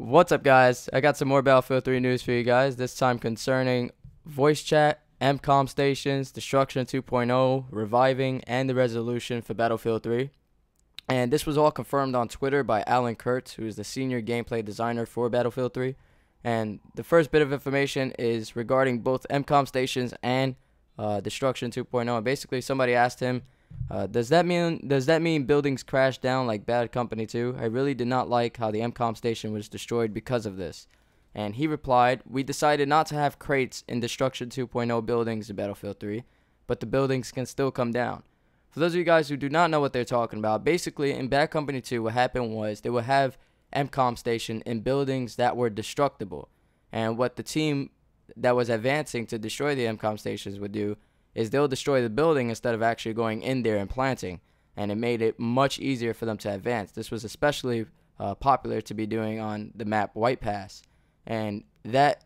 What's up, guys? I got some more Battlefield 3 news for you guys, this time concerning voice chat, MCOM stations, Destruction 2.0, reviving, and the resolution for Battlefield 3. And this was all confirmed on Twitter by Alan Kurtz, who is the senior gameplay designer for Battlefield 3. And the first bit of information is regarding both MCOM stations and Destruction 2.0. And basically, somebody asked him, does that mean buildings crash down like Bad Company 2? I really did not like how the MCOM station was destroyed because of this. And he replied, we decided not to have crates in Destruction 2.0 buildings in Battlefield 3, but the buildings can still come down. For those of you guys who do not know what they're talking about, basically in Bad Company 2, what happened was they would have MCOM station in buildings that were destructible. And what the team that was advancing to destroy the MCOM stations would do is they'll destroy the building instead of actually going in there and planting. And it made it much easier for them to advance. This was especially popular to be doing on the map White Pass. And that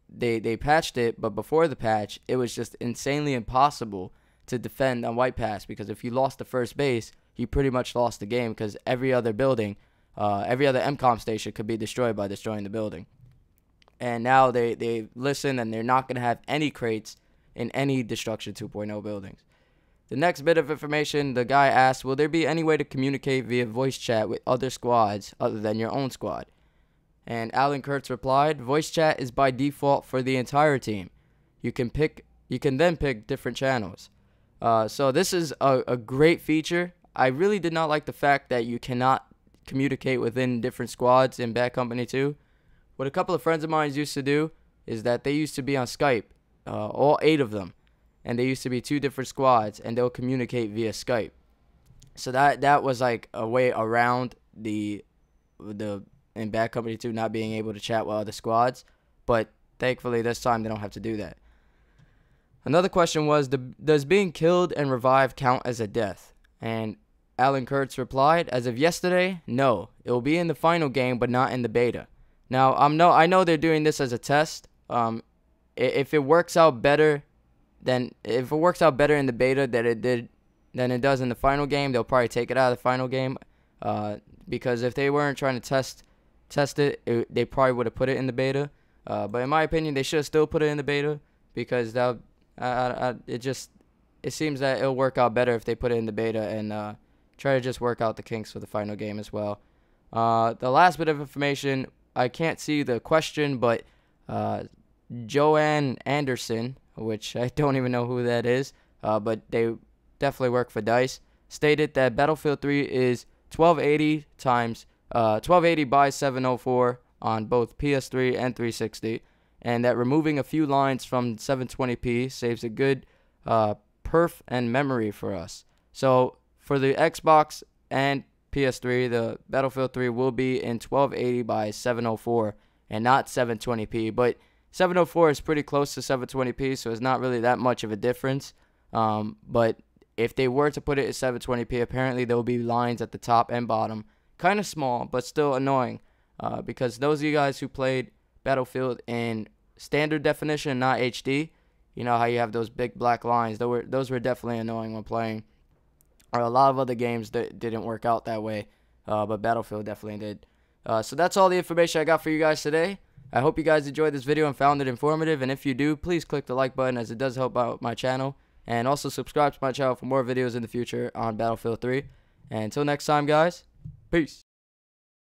they patched it, but before the patch, it was just insanely impossible to defend on White Pass, because if you lost the first base, you pretty much lost the game, because every other building, every other MCOM station could be destroyed by destroying the building. And now they listen, and they're not going to have any crates in any Destruction 2.0 buildings. The next bit of information, the guy asked, will there be any way to communicate via voice chat with other squads other than your own squad? And Alan Kurtz replied, voice chat is by default for the entire team. You can then pick different channels. So this is a great feature. I really did not like the fact that you cannot communicate within different squads in Bad Company 2. What a couple of friends of mine used to do is that they used to be on Skype, all 8 of them, and they used to be 2 different squads, and they'll communicate via Skype. So that was like a way around the in Bad Company 2 not being able to chat with other squads, but thankfully this time they don't have to do that. Another question was, does being killed and revived count as a death? And Alan Kurtz replied, as of yesterday, no. It will be in the final game, but not in the beta. Now, I know they're doing this as a test. If it works out better in the beta than it does in the final game, they'll probably take it out of the final game. Because if they weren't trying to test it, they probably would have put it in the beta. But in my opinion, they should have still put it in the beta, because it seems that it'll work out better if they put it in the beta and try to just work out the kinks for the final game as well. The last bit of information, I can't see the question, but Joanne Anderson, which I don't even know who that is, but they definitely work for DICE, stated that Battlefield 3 is 1280 by 704 on both PS3 and 360, and that removing a few lines from 720p saves a good perf and memory for us. So for the Xbox and PS3, the Battlefield 3 will be in 1280 by 704 and not 720p, but 704 is pretty close to 720p, so it's not really that much of a difference. But if they were to put it at 720p, apparently there will be lines at the top and bottom, kind of small, but still annoying, because those of you guys who played Battlefield in standard definition, not HD, you know how you have those big black lines. Those were definitely annoying when playing. A lot of other games that didn't work out that way, but Battlefield definitely did. So that's all the information I got for you guys today. I hope you guys enjoyed this video and found it informative, and if you do, please click the like button, as it does help out my channel, and also subscribe to my channel for more videos in the future on Battlefield 3. And until next time, guys, peace.